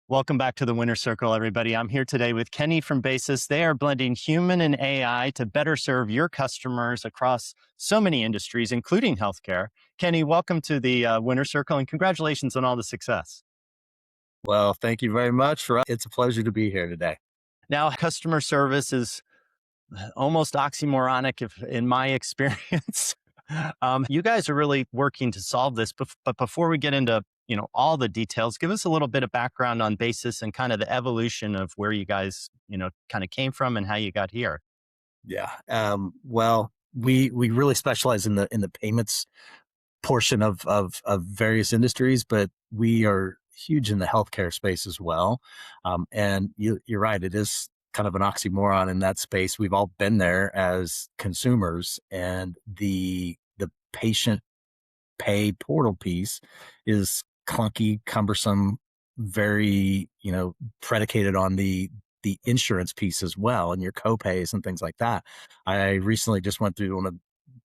Welcome back to the Winner Circle, everybody. I'm here today with Kenny from BASYS. They are blending human and AI to better serve your customers across so many industries, including healthcare. Kenny, welcome to the Winner Circle and congratulations on all the success. Well, thank you very much. It's a pleasure to be here today. Now, customer service is almost oxymoronic if, in my experience. You guys are really working to solve this, but before we get into all the details, give us a little bit of background on BASYS and kind of the evolution of where you guys kind of came from and how you got here. Yeah. Well, we really specialize in the payments portion of various industries, but we are huge in the healthcare space as well. And you're right; it is kind of an oxymoron in that space. We've all been there as consumers, and the patient pay portal piece is clunky, cumbersome, very, predicated on the insurance piece as well and your copays and things like that. I recently just went through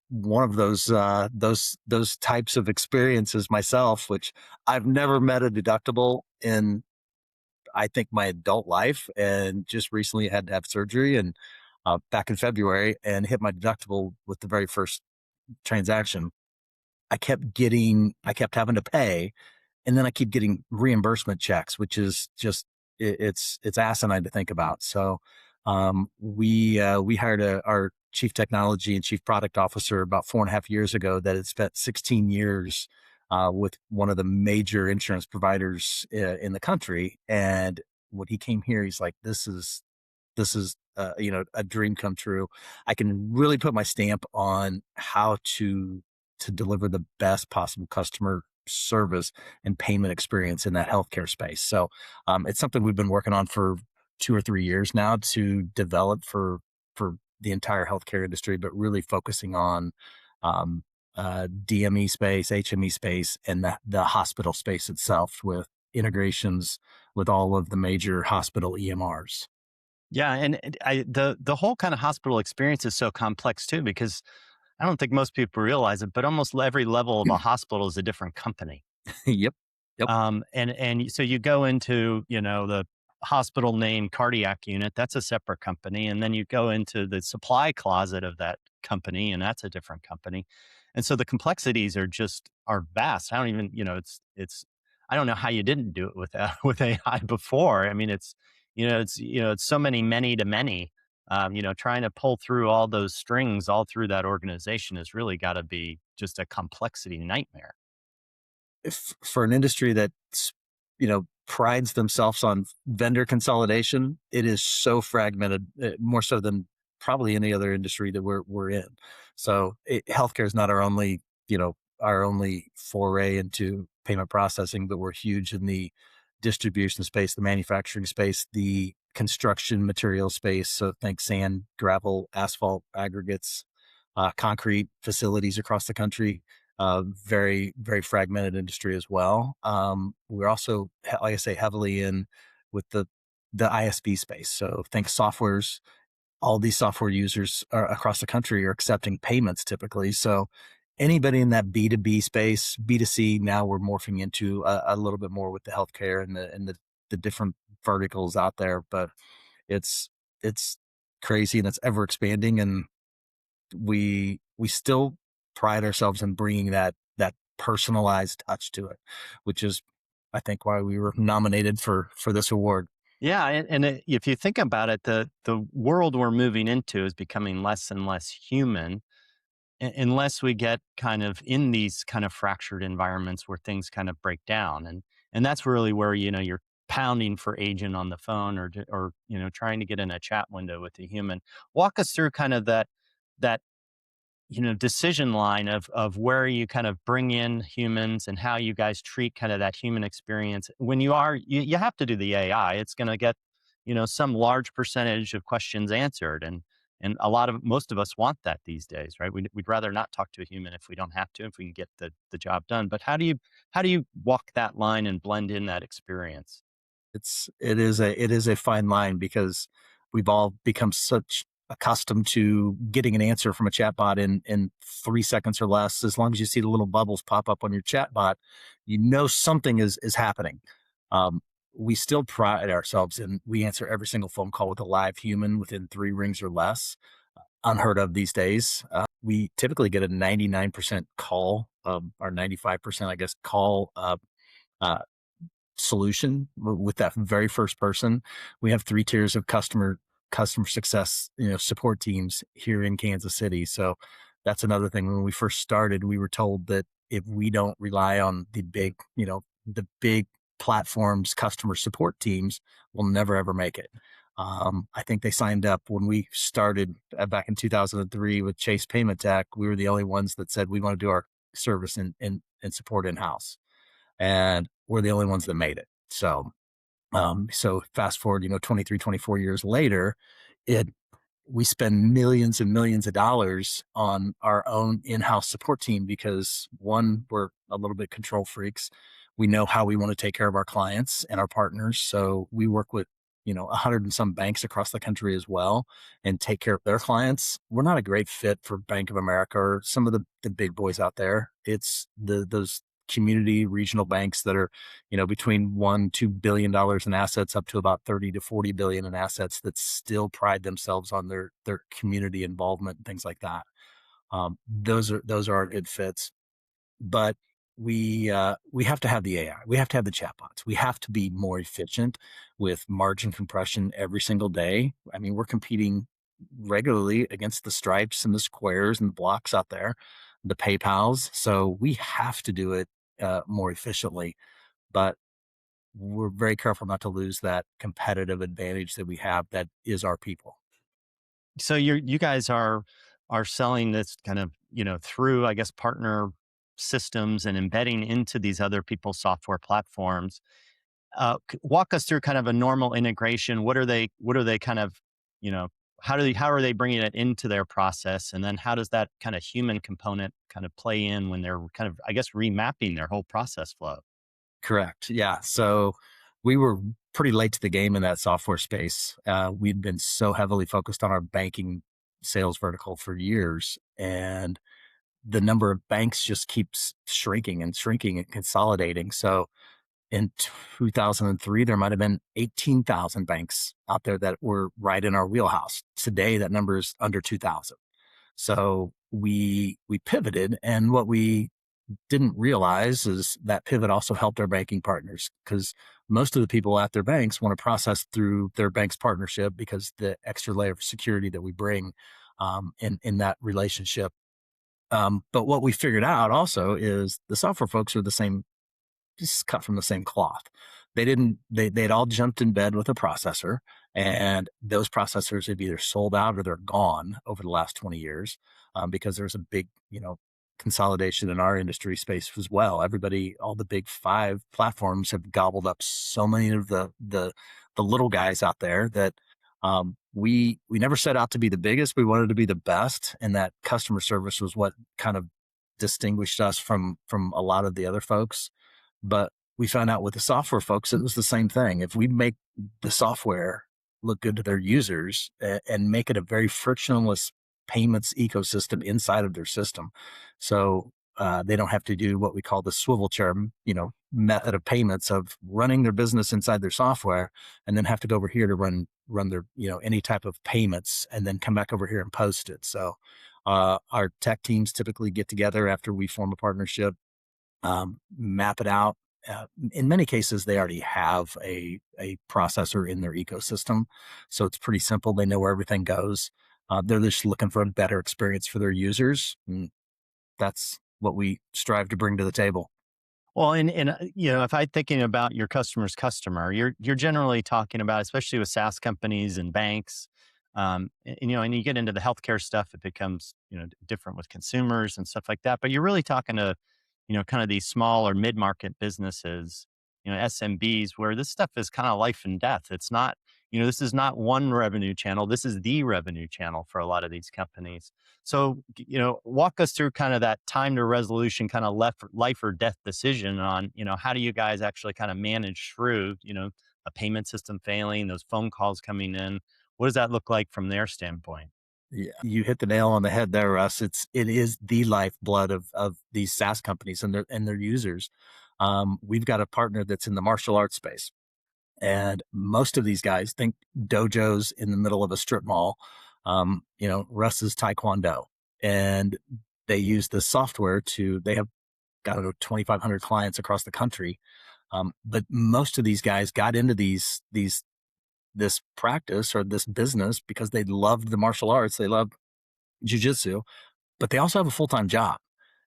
one of those types of experiences myself, which I've never met a deductible in I think my adult life, and just recently had to have surgery and back in February and hit my deductible with the very first transaction. I kept having to pay, and then I keep getting reimbursement checks, which is just it's asinine to think about. So we hired our chief technology and chief product officer about 4.5 years ago that had spent 16 years with one of the major insurance providers in the country. And when he came here, he's like, this is a dream come true. I can really put my stamp on how to deliver the best possible customer service and payment experience in that healthcare space. So it's something we've been working on for 2 or 3 years now to develop for the entire healthcare industry, but really focusing on DME space, HME space, and the hospital space itself with integrations with all of the major hospital EMRs. Yeah, and the whole kind of hospital experience is so complex too, because I don't think most people realize it, but almost every level of a hospital is a different company. Yep. Yep. So you go into, the hospital name cardiac unit, that's a separate company. And then you go into the supply closet of that company, and that's a different company. And so the complexities are vast. I don't even, I don't know how you didn't do it with with AI before. I mean, it's so many to many. Trying to pull through all those strings all through that organization has really got to be just a complexity nightmare. If for an industry that's prides themselves on vendor consolidation, it is so fragmented, more so than probably any other industry that we're in. So healthcare is not our only foray into payment processing, but we're huge in the distribution space, the manufacturing space, the construction material space. So think sand, gravel, asphalt, aggregates, concrete facilities across the country. Very, very fragmented industry as well. We're also, like I say, heavily in with the ISV space. So think softwares. All these software users across the country are accepting payments typically. So anybody in that B2B space, B2C, now we're morphing into a little bit more with the healthcare and the different verticals out there. But it's it's crazy and it's ever expanding, and we still pride ourselves in bringing that personalized touch to it, which is, I think, why we were nominated for this award. Yeah, if you think about it, the world we're moving into is becoming less and less human, unless we get kind of in these kind of fractured environments where things kind of break down, and that's really where you're pounding for agent on the phone or trying to get in a chat window with a human. Walk us through kind of that decision line of where you kind of bring in humans and how you guys treat kind of that human experience when you have to do the AI. It's going to get some large percentage of questions answered, and most of us want that these days, right? We'd rather not talk to a human if we don't have to, if we can get the job done. But how do you walk that line and blend in that experience? It is a fine line because we've all become such accustomed to getting an answer from a chatbot in 3 seconds or less. As long as you see the little bubbles pop up on your chatbot, something is happening. we still pride ourselves in we answer every single phone call with a live human within 3 rings or less. Unheard of these days. We typically get a 99% call, or 95%, I guess, call uh, solution with that very first person. We have 3 tiers of customer success, support teams here in Kansas City. So that's another thing. When we first started, we were told that if we don't rely on the big platforms, customer support teams, we'll never ever make it. I think they signed up when we started back in 2003 with Chase Payment Tech. We were the only ones that said we want to do our service and support in house, and we're the only ones that made it. So fast forward, 23, 24 years later, it we spend millions and millions of dollars on our own in-house support team because one, we're a little bit control freaks. We know how we want to take care of our clients and our partners. So we work with, 100 and some banks across the country as well and take care of their clients. We're not a great fit for Bank of America or some of the big boys out there. It's those community regional banks that are, between $1-2 billion in assets up to about 30 to 40 billion in assets that still pride themselves on their community involvement and things like that. Those are our good fits, but we have to have the AI. We have to have the chatbots. We have to be more efficient with margin compression every single day. I mean, we're competing regularly against the Stripes and the Squares and the Blocks out there, the PayPals. So we have to do it more efficiently. But we're very careful not to lose that competitive advantage that we have that is our people. So you guys are selling this kind of, through, I guess, partner systems and embedding into these other people's software platforms. Walk us through kind of a normal integration. What are they kind of, you know, how are they bringing it into their process? And then how does that kind of human component kind of play in when they're kind of, I guess, remapping their whole process flow? Correct. Yeah. So we were pretty late to the game in that software space. We'd been so heavily focused on our banking sales vertical for years, and the number of banks just keeps shrinking and shrinking and consolidating. So in 2003, there might have been 18,000 banks out there that were right in our wheelhouse. Today, that number is under 2,000. So we pivoted, and what we didn't realize is that pivot also helped our banking partners because most of the people at their banks want to process through their bank's partnership because the extra layer of security that we bring in that relationship. But what we figured out also is the software folks are the same, just cut from the same cloth. They'd all jumped in bed with a processor, and those processors have either sold out or they're gone over the last 20 years, because there's a big, consolidation in our industry space as well. All the big five platforms have gobbled up so many of the little guys out there that, we never set out to be the biggest. We wanted to be the best, and that customer service was what kind of distinguished us from a lot of the other folks. But we found out with the software folks, it was the same thing. If we make the software look good to their users and make it a very frictionless payments ecosystem inside of their system, so they don't have to do what we call the swivel chair, method of payments of running their business inside their software, and then have to go over here to run their any type of payments, and then come back over here and post it. So our tech teams typically get together after we form a partnership, map it out. In many cases, they already have a processor in their ecosystem, so it's pretty simple. They know where everything goes. They're just looking for a better experience for their users, and that's what we strive to bring to the table. Well, and if I'm thinking about your customer's customer, you're generally talking about, especially with SaaS companies and banks, and you get into the healthcare stuff, it becomes different with consumers and stuff like that. But you're really talking to kind of these small or mid-market businesses, SMBs, where this stuff is kind of life and death. It's not, this is not one revenue channel. This is the revenue channel for a lot of these companies. So, walk us through kind of that time to resolution, kind of life or death decision on, how do you guys actually kind of manage through, a payment system failing, those phone calls coming in? What does that look like from their standpoint? Yeah, you hit the nail on the head there, Russ. It is the lifeblood of these SaaS companies and their users. We've got a partner that's in the martial arts space. And most of these guys think dojos in the middle of a strip mall, Russ's Taekwondo. And they use the software they have got 2,500 clients across the country. But most of these guys got into this practice or this business because they loved the martial arts. They love jujitsu, but they also have a full-time job.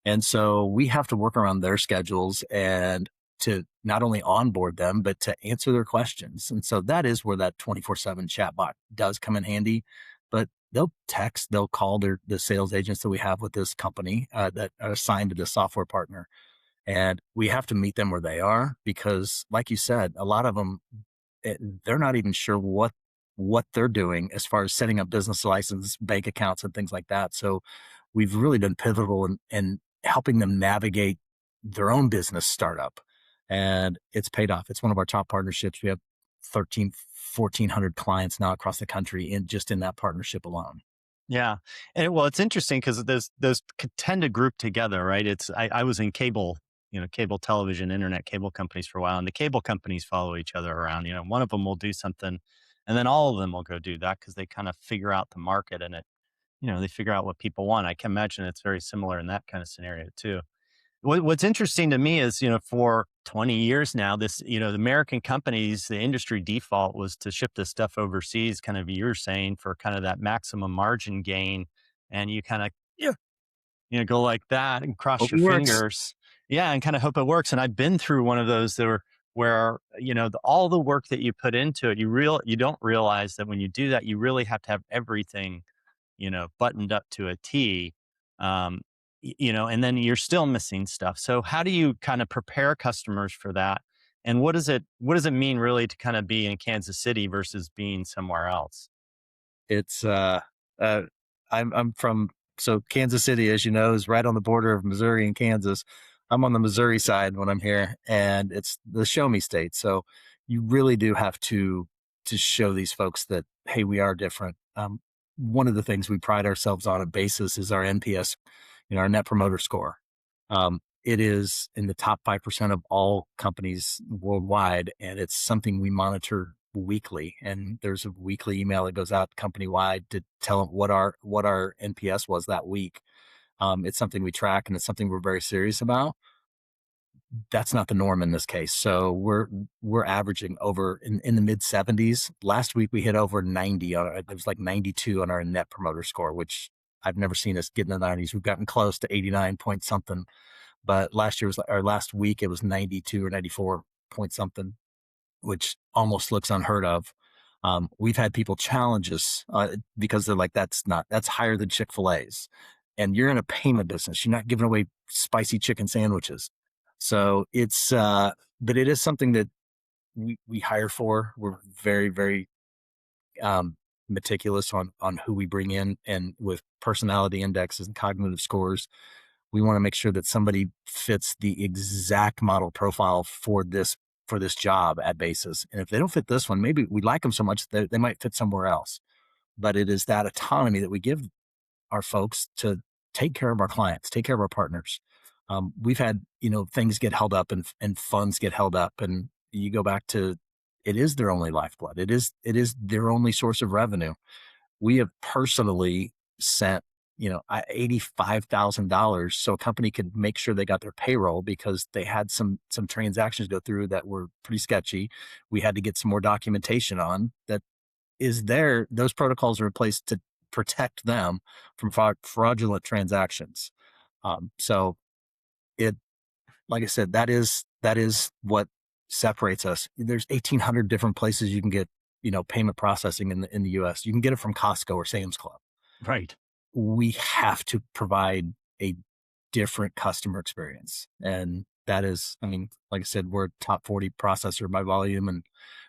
And so we have to work around their schedules and to not only onboard them, but to answer their questions. And so that is where that 24/7 chatbot does come in handy. But they'll text, they'll call the sales agents that we have with this company that are assigned to the software partner. And we have to meet them where they are because, like you said, a lot of them, they're not even sure what they're doing as far as setting up business license, bank accounts, and things like that. So we've really been pivotal in helping them navigate their own business startup, and it's paid off. It's one of our top partnerships. We have 1,400 clients now across the country in that partnership alone. Yeah. And well, it's interesting because those tend to group together, right? I was in cable, cable television, internet cable companies for a while, and the cable companies follow each other around. One of them will do something and then all of them will go do that because they kind of figure out the market and they figure out what people want. I can imagine it's very similar in that kind of scenario too. What's interesting to me is, for 20 years now, the American companies, the industry default was to ship this stuff overseas, kind of you're saying for kind of that maximum margin gain. And you kind of, Yeah, go like that and cross hope your it works. fingers. Yeah. And kind of hope it works. And I've been through one of those where, all the work that you put into it, you don't realize that when you do that, you really have to have everything buttoned up to a T. Um, and then you're still missing stuff. So how do you kind of prepare customers for that? And what does it mean really to kind of be in Kansas City versus being somewhere else? It's uh I'm from so Kansas City, as you know, is right on the border of Missouri and Kansas. I'm on the Missouri side when I'm here, and it's the show me state. So you really do have to show these folks that, hey, we are different. One of the things we pride ourselves on at BASYS is our NPS, our Net Promoter Score. It is in the top 5% of all companies worldwide, and it's something we monitor weekly. And there's a weekly email that goes out company wide to tell them what our NPS was that week. It's something we track, and it's something we're very serious about. That's not the norm in this case. So we're averaging over in the mid 70s. Last week we hit over 90 on it was like 92 on our Net Promoter Score, which I've never seen us get in the 90s. We've gotten close to 89 point something, but last week it was 92 or 94 point something, which almost looks unheard of. We've had people challenge us because they're like, that's higher than Chick-fil-A's. And you're in a payment business. You're not giving away spicy chicken sandwiches. So but it is something that we hire for. We're very, very meticulous on who we bring in, and with personality indexes and cognitive scores, we want to make sure that somebody fits the exact model profile for this job at BASYS. And if they don't fit this one, maybe we like them so much that they might fit somewhere else. But it is that autonomy that we give our folks to take care of our clients, take care of our partners. We've had, things get held up and funds get held up, and you go back to, it is their only lifeblood. It is their only source of revenue. We have personally sent, $85,000 so a company could make sure they got their payroll because they had some transactions go through that were pretty sketchy. We had to get some more documentation on that is there. Those protocols are in place to protect them from fraudulent transactions. So it, like I said, that is what separates us. There's 1,800 different places you can get, payment processing in the US. You can get it from Costco or Sam's Club. Right. We have to provide a different customer experience. And that is, I mean, like I said, we're a top 40 processor by volume, and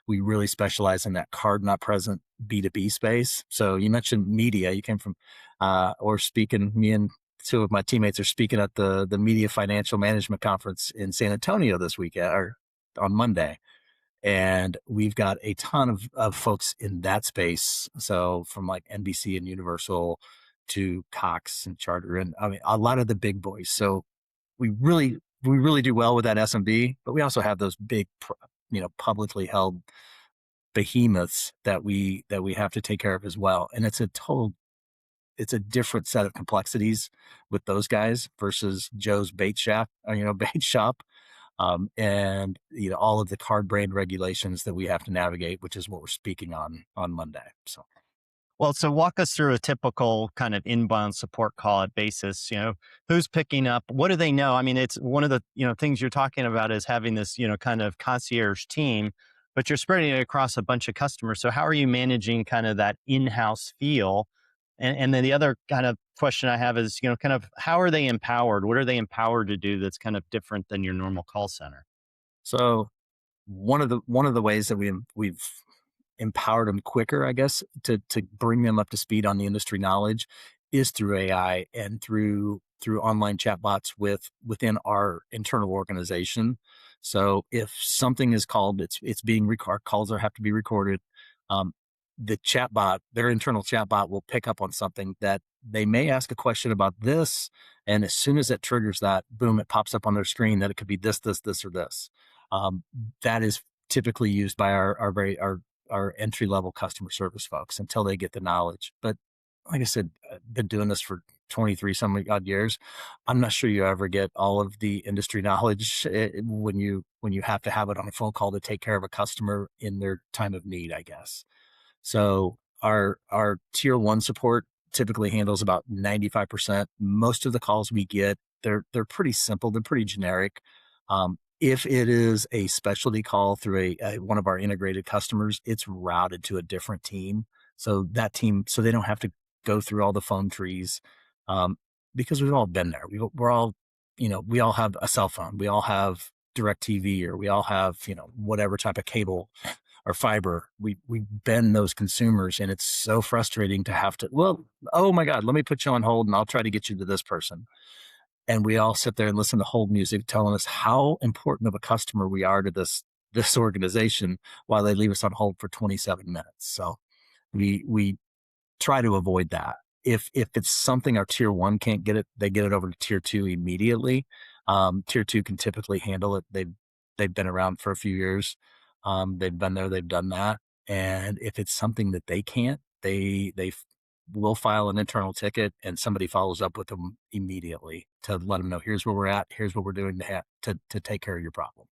we really specialize in that card not present B2B space. So you mentioned media. You came from, or speaking, me and two of my teammates are speaking at the Media Financial Management Conference in San Antonio this weekend or on Monday. And we've got a ton of folks in that space. So from like NBC and Universal to Cox and Charter, and I mean, a lot of the big boys. So we really do well with that SMB, but we also have those big, publicly held behemoths that we have to take care of as well. And it's a different set of complexities with those guys versus Joe's bait shop, bait shop. And all of the card brand regulations that we have to navigate, which is what we're speaking on Monday. So Well, so walk us through a typical kind of inbound support call at BASYS. Who's picking up? What do they know? I mean, it's one of the things you're talking about is having this kind of concierge team, but you're spreading it across a bunch of customers. So how are you managing kind of that in-house feel? And then the other kind of question I have is, kind of how are they empowered? What are they empowered to do that's kind of different than your normal call center? so one of the ways that we've empowered them quicker, I guess, to bring them up to speed on the industry knowledge is through AI and through online chatbots within our internal organization. So if something is called, it's being recorded. Calls are have to be recorded. Um, the chatbot, their internal chatbot, will pick up on something that they may ask a question about this, and as soon as it triggers that, boom, it pops up on their screen that it could be this, this, this, or this. Um, that is typically used by our entry level customer service folks until they get the knowledge. But like I said, I've been doing this for 23 some odd years. I'm not sure you ever get all of the industry knowledge when you have to have it on a phone call to take care of a customer in their time of need, I guess. So our tier one support typically handles about 95%. Most of the calls we get, they're pretty simple. They're pretty generic. If it is a specialty call through one of our integrated customers, it's routed to a different team. So that team, so they don't have to go through all the phone trees, um, because we've all been there. We're all, we all have a cell phone. We all have direct TV, or we all have, whatever type of cable or fiber. We've been those consumers, and it's so frustrating to have to, well, oh my God, let me put you on hold and I'll try to get you to this person. And we all sit there and listen to hold music telling us how important of a customer we are to this organization while they leave us on hold for 27 minutes. So we try to avoid that. If it's something our tier one can't get it, they get it over to tier two immediately. Tier two can typically handle it. They've been around for a few years. They've been there, they've done that. And if it's something that they can't, they will file an internal ticket, and somebody follows up with them immediately to let them know, here's where we're at, here's what we're doing to take care of your problem.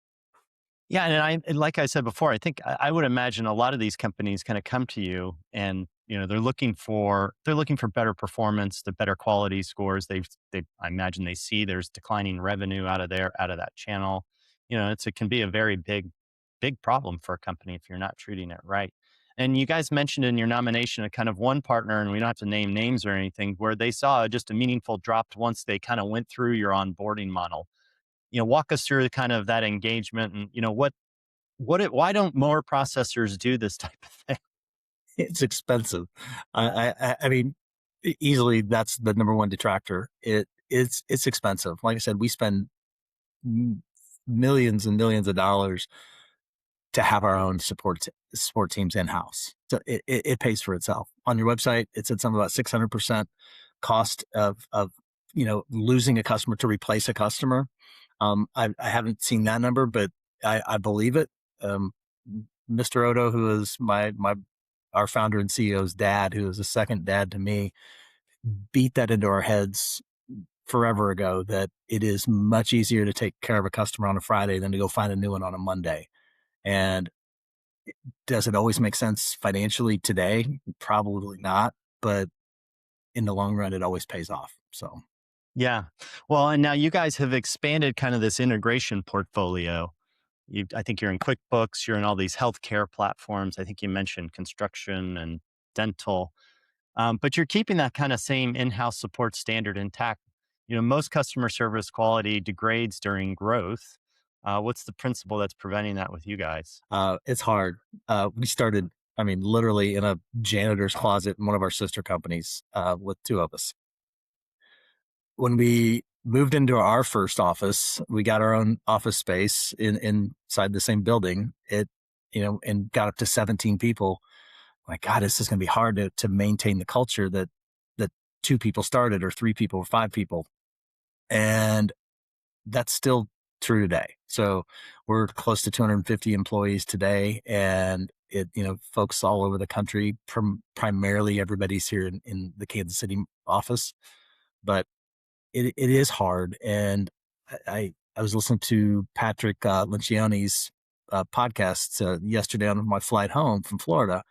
Yeah, and like I said before, I think I would imagine a lot of these companies kind of come to you, and they're looking for better performance, the better quality scores. I imagine they see there's declining revenue out of that channel. It can be a very big problem for a company if you're not treating it right. And you guys mentioned in your nomination a kind of one partner, and we don't have to name names or anything, where they saw just a meaningful drop once they kind of went through your onboarding model. Walk us through kind of that engagement, and why don't more processors do this type of thing? It's expensive. I mean, easily that's the number one detractor. It's expensive. Like I said, we spend millions and millions of dollars to have our own support teams in house. So it pays for itself. On your website, it said something about 600% cost of losing a customer to replace a customer. I haven't seen that number, but I believe it. Mr. Odo, who is our founder and CEO's dad, who is a second dad to me, beat that into our heads forever ago, that it is much easier to take care of a customer on a Friday than to go find a new one on a Monday. And does it always make sense financially today? Probably not, but in the long run, it always pays off. So Yeah. Well, and now you guys have expanded kind of this integration portfolio. I think you're in QuickBooks, you're in all these healthcare platforms. I think you mentioned construction and dental. But you're keeping that kind of same in-house support standard intact. Most customer service quality degrades during growth. What's the principle that's preventing that with you guys? it's hard. We started, I mean, literally in a janitor's closet in one of our sister companies, with two of us. When we moved into our first office, we got our own office space inside the same building. And got up to 17 people. My God, this is going to be hard to maintain the culture that two people started, or three people, or five people. And that's still through today. So we're close to 250 employees today, and folks all over the country. Primarily, everybody's here in the Kansas City office, but it is hard. And I was listening to Patrick Lencioni's podcast yesterday on my flight home from Florida,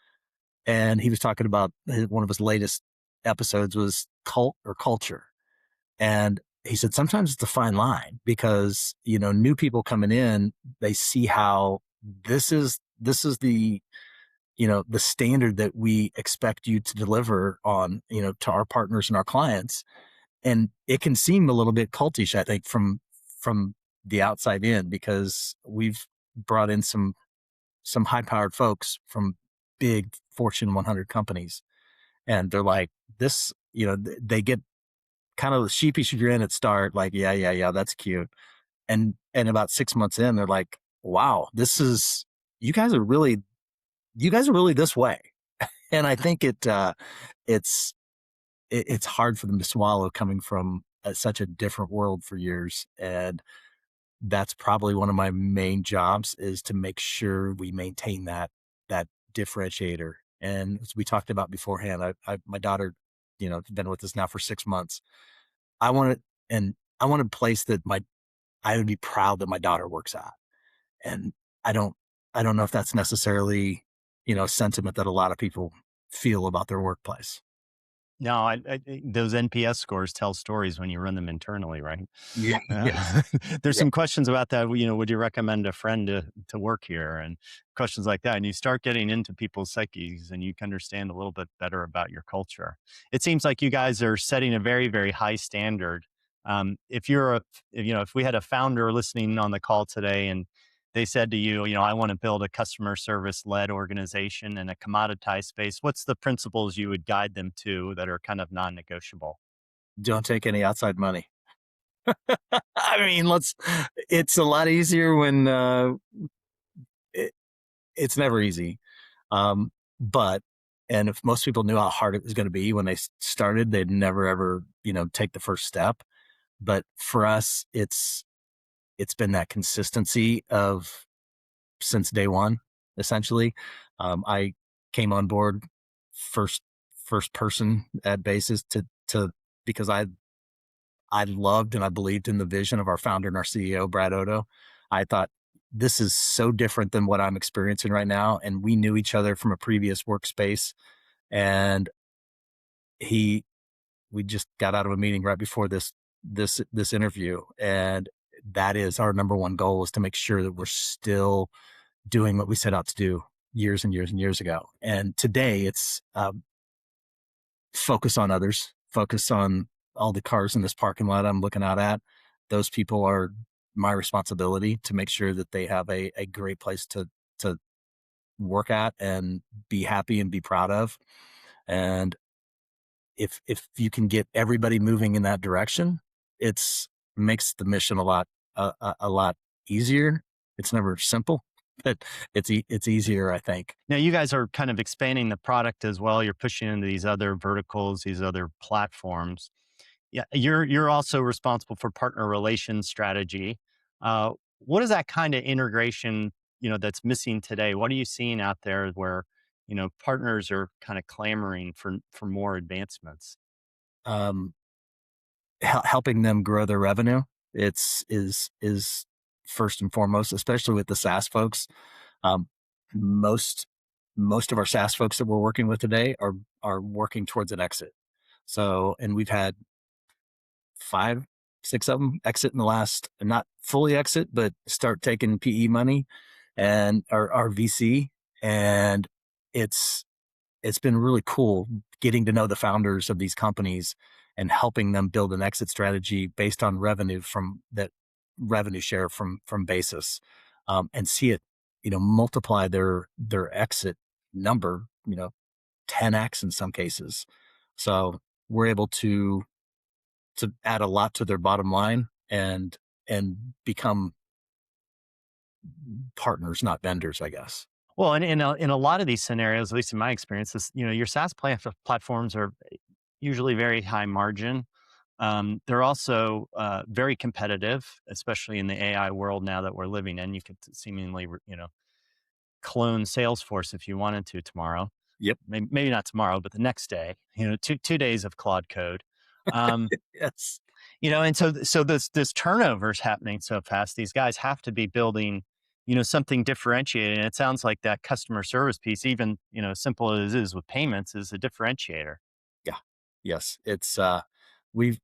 and he was talking about one of his latest episodes was cult or culture. And he said sometimes it's a fine line because, new people coming in, they see how this is the standard that we expect you to deliver on, to our partners and our clients. And it can seem a little bit cultish, I think, from the outside in, because we've brought in some high powered folks from big Fortune 100 companies, and they're like this. They get kind of the sheepish grin at start, like, yeah, that's cute. And about 6 months in, they're like, wow, you guys are really, this way. And I think it's hard for them to swallow, coming from such a different world for years. And that's probably one of my main jobs, is to make sure we maintain that differentiator. And as we talked about beforehand, my daughter, has been with us now for 6 months. I want it, and I want a place that I would be proud that my daughter works at. And I don't, I don't know if that's necessarily, a sentiment that a lot of people feel about their workplace. No, those NPS scores tell stories when you run them internally, right? Yeah. Yes. There's Yeah. some questions about that. Would you recommend a friend to work here, and questions like that? And you start getting into people's psyches, and you can understand a little bit better about your culture. It seems like you guys are setting a very, very high standard. If you're if we had a founder listening on the call today, and they said to you, I want to build a customer service led organization in a commoditized space, what's the principles you would guide them to that are kind of non negotiable? Don't take any outside money. I mean, it's a lot easier when, it, it's never easy. Um, but, and if most people knew how hard it was going to be when they started, they'd never ever, take the first step. But for us, it's been that consistency of since day one, essentially. I came on board first first person at BASYS to because I loved and I believed in the vision of our founder and our CEO, Brad Odo. I thought this is so different than what I'm experiencing right now. And we knew each other from a previous workspace. And he we just got out of a meeting right before this interview. And that is our number one goal, is to make sure that we're still doing what we set out to do years and years and years ago. And today it's focus on others, focus on all the cars in this parking lot I'm looking out at. Those people are my responsibility, to make sure that they have a great place to work at and be happy and be proud of. And if you can get everybody moving in that direction, it's makes the mission a lot easier. It's never simple, but it's easier, I think. Now, you guys are kind of expanding the product as well. You're pushing into these other verticals, these other platforms. Yeah, you're also responsible for partner relations strategy. What is that kind of integration, that's missing today? What are you seeing out there where, partners are kind of clamoring for more advancements? Um, Helping them grow their revenue, is first and foremost, especially with the SaaS folks. Um, most most of our SaaS folks that we're working with today are working towards an exit. So, and we've had 5, 6 of them exit in the last, not fully exit, but start taking PE money and our VC. And it's it's been really cool getting to know the founders of these companies and helping them build an exit strategy based on revenue from that revenue share from BASYS, and see it, multiply their exit number, 10x in some cases. So we're able to add a lot to their bottom line, and become partners, not vendors, I guess. Well, and in a lot of these scenarios, at least in my experience, your SaaS platforms are usually very high margin. They're also very competitive, especially in the AI world now that we're living in. You could seemingly, clone Salesforce if you wanted to tomorrow. Yep. Maybe not tomorrow, but the next day. Two days of Claude code. Um, Yes. and so this turnover is happening so fast. These guys have to be building, something differentiated. And it sounds like that customer service piece, even simple as it is with payments, is a differentiator. Yeah. Yes. It's we've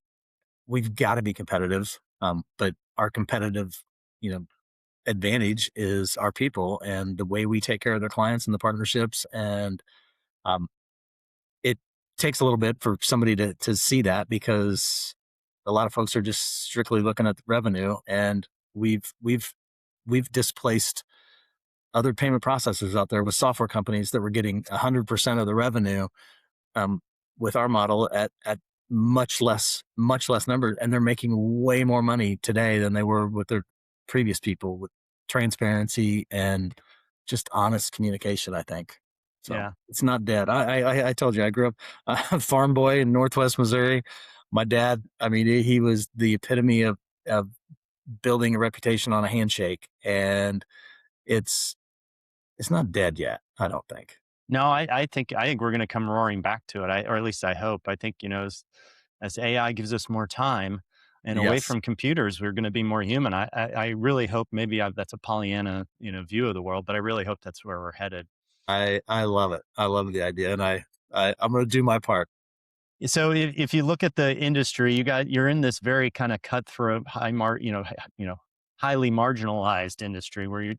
we've got to be competitive. But our competitive, you know, advantage is our people and the way we take care of their clients and the partnerships. And um, it takes a little bit for somebody to see that, because a lot of folks are just strictly looking at the revenue, and we've we've we've displaced other payment processors out there with software companies that were getting 100% of the revenue, um, with our model at much less numbers, and they're making way more money today than they were with their previous people, with transparency and just honest communication, I think. So Yeah. it's not dead. I told you I grew up a farm boy in Northwest Missouri. My dad, I mean, he was the epitome of building a reputation on a handshake, and it's it's not dead yet, I don't think. No, I think we're going to come roaring back to it. Or at least I hope. I think as AI gives us more time and away Yes. from computers, we're going to be more human. I really hope, maybe that's a Pollyanna view of the world, but I really hope that's where we're headed. I love it. I love the idea, and I'm going to do my part. So if you look at the industry, you're in this very kind of cutthroat, highly marginalized industry where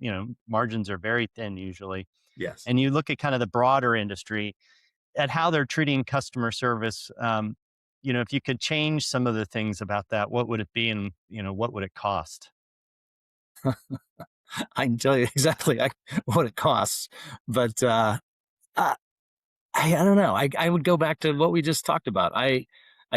margins are very thin usually. Yes. And you look at kind of the broader industry at how they're treating customer service. If you could change some of the things about that, what would it be, and what would it cost? I can tell you exactly what it costs, but uh, I don't know. I would go back to what we just talked about. I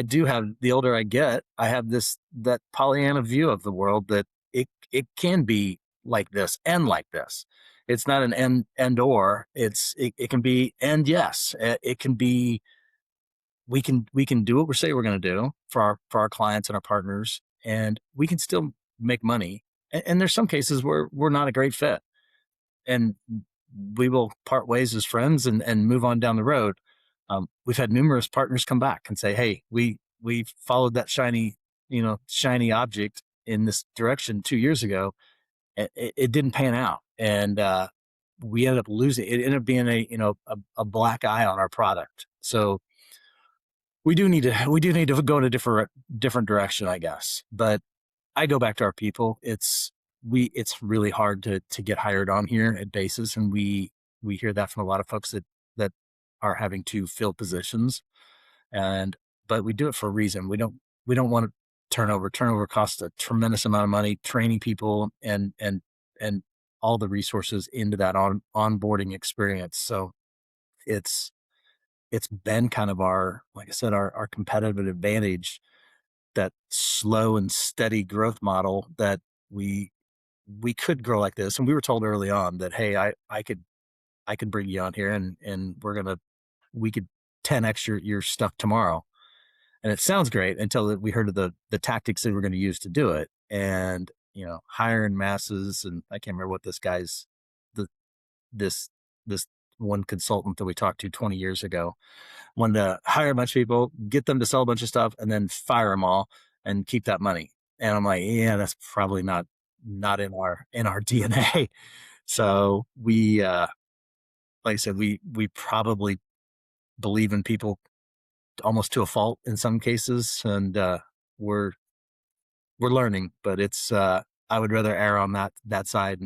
do have, the older I get, I have that Pollyanna view of the world, that it can be like this and like this. It's not an and or. It can be and yes. It can be, we can do what we say we're going to do for our clients and our partners, and we can still make money. And there's some cases where we're not a great fit, and we will part ways as friends and move on down the road. We've had numerous partners come back and say, "Hey, we followed that shiny object in this direction 2 years ago. It didn't pan out, and we ended up losing. It ended up being a black eye on our product. So we do need to go in a different direction, I guess. But I go back to our people. It's really hard to get hired on here at BASYS, and we hear that from a lot of folks that are having to fill positions. And but we do it for a reason. We don't want to turnover. Turnover costs a tremendous amount of money, training people and all the resources into that onboarding experience. So it's it's been kind of our, like I said, our competitive advantage, that slow and steady growth model, that we we could grow like this. And we were told early on that, hey, I could bring you on here, and we could 10x your stuff tomorrow. And it sounds great until we heard of the tactics that we're going to use to do it. And hiring masses, and I can't remember what the this this one consultant that we talked to 20 years ago wanted to hire a bunch of people, get them to sell a bunch of stuff, and then fire them all and keep that money. And I'm like, yeah, that's probably not in our DNA. So like I said, we probably believe in people almost to a fault in some cases, and we're we're learning, but it's I would rather err on that side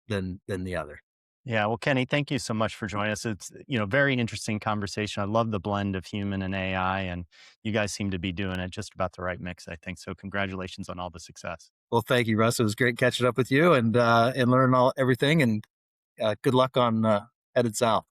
than the other. Yeah. Well, Kenny, thank you so much for joining us. It's, very interesting conversation. I love the blend of human and AI, and you guys seem to be doing it just about the right mix, I think. So congratulations on all the success. Well, thank you, Russ. It was great catching up with you and learning everything. And good luck on headed south.